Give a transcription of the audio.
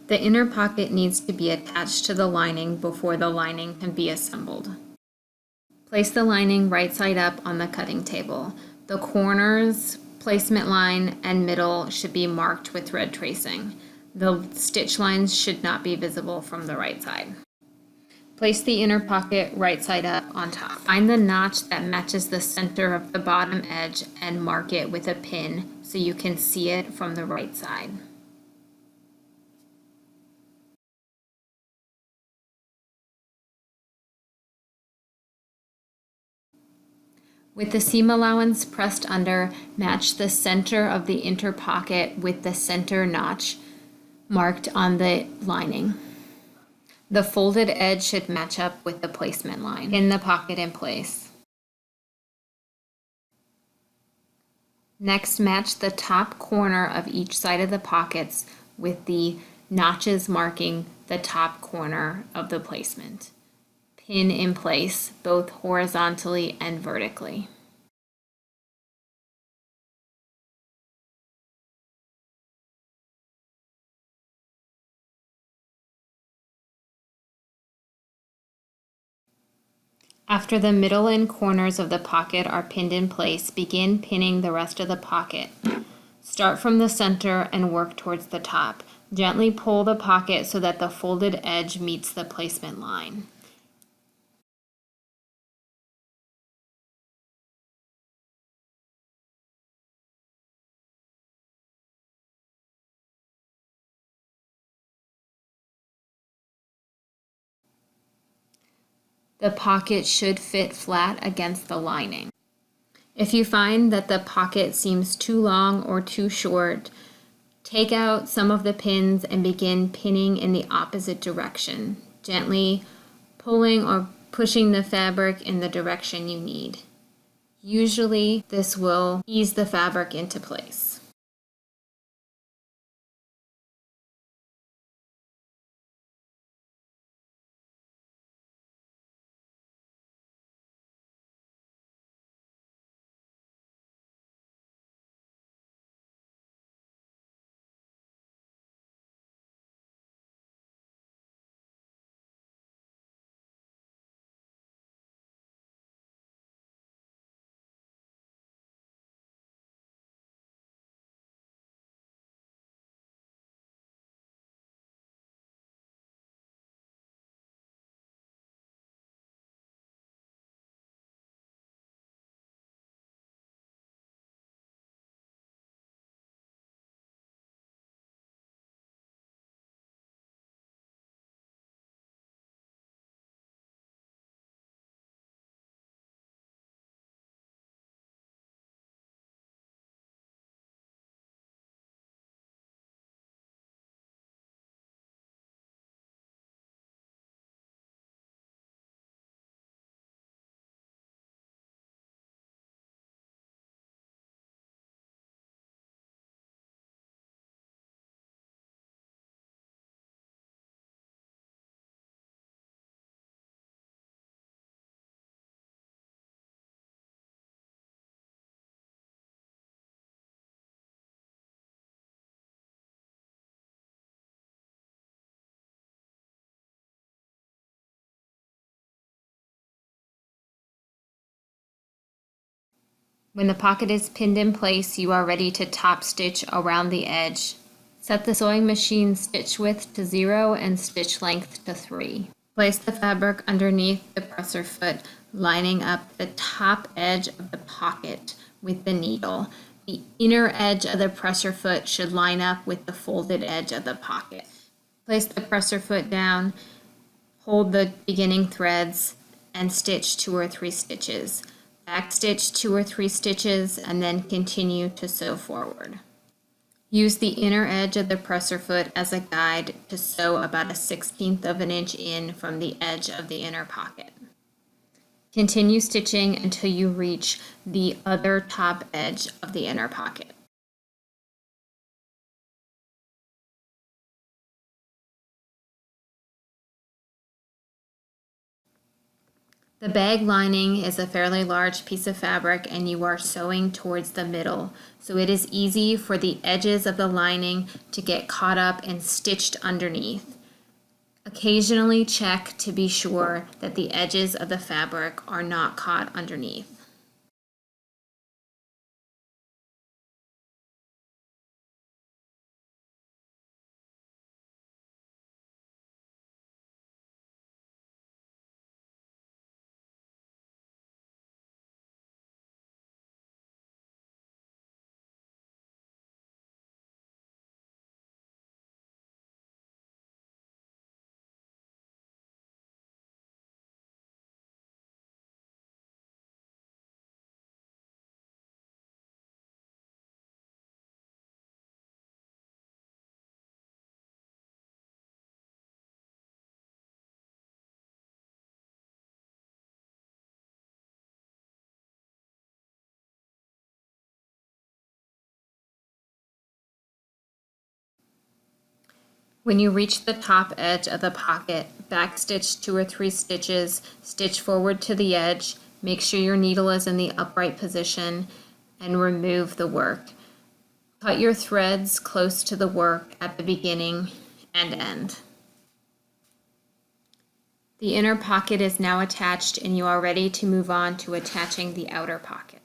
The inner pocket needs to be attached to the lining before the lining can be assembled. Place the lining right side up on the cutting table. The corners, placement line, and middle should be marked with red tracing. The stitch lines should not be visible from the right side. Place the inner pocket right side up on top. Find the notch that matches the center of the bottom edge and mark it with a pin so you can see it from the right side. With the seam allowance pressed under, match the center of the inner pocket with the center notch marked on the lining. The folded edge should match up with the placement line. Pin the pocket in place. Next, match the top corner of each side of the pockets with the notches marking the top corner of the placement. Pin in place, both horizontally and vertically. After the middle and corners of the pocket are pinned in place, begin pinning the rest of the pocket. Start from the center and work towards the top. Gently pull the pocket so that the folded edge meets the placement line. The pocket should fit flat against the lining. If you find that the pocket seems too long or too short, take out some of the pins and begin pinning in the opposite direction, gently pulling or pushing the fabric in the direction you need. Usually, this will ease the fabric into place. When the pocket is pinned in place, you are ready to top stitch around the edge. Set the sewing machine stitch width to 0 and stitch length to 3. Place the fabric underneath the presser foot, lining up the top edge of the pocket with the needle. The inner edge of the presser foot should line up with the folded edge of the pocket. Place the presser foot down, hold the beginning threads, and stitch 2 or 3 stitches. Backstitch 2 or 3 stitches and then continue to sew forward. Use the inner edge of the presser foot as a guide to sew about 1/16 of an inch in from the edge of the inner pocket. Continue stitching until you reach the other top edge of the inner pocket. The bag lining is a fairly large piece of fabric and you are sewing towards the middle, so it is easy for the edges of the lining to get caught up and stitched underneath. Occasionally check to be sure that the edges of the fabric are not caught underneath. When you reach the top edge of the pocket, backstitch 2 or 3 stitches, stitch forward to the edge, make sure your needle is in the upright position, and remove the work. Cut your threads close to the work at the beginning and end. The inner pocket is now attached, and you are ready to move on to attaching the outer pocket.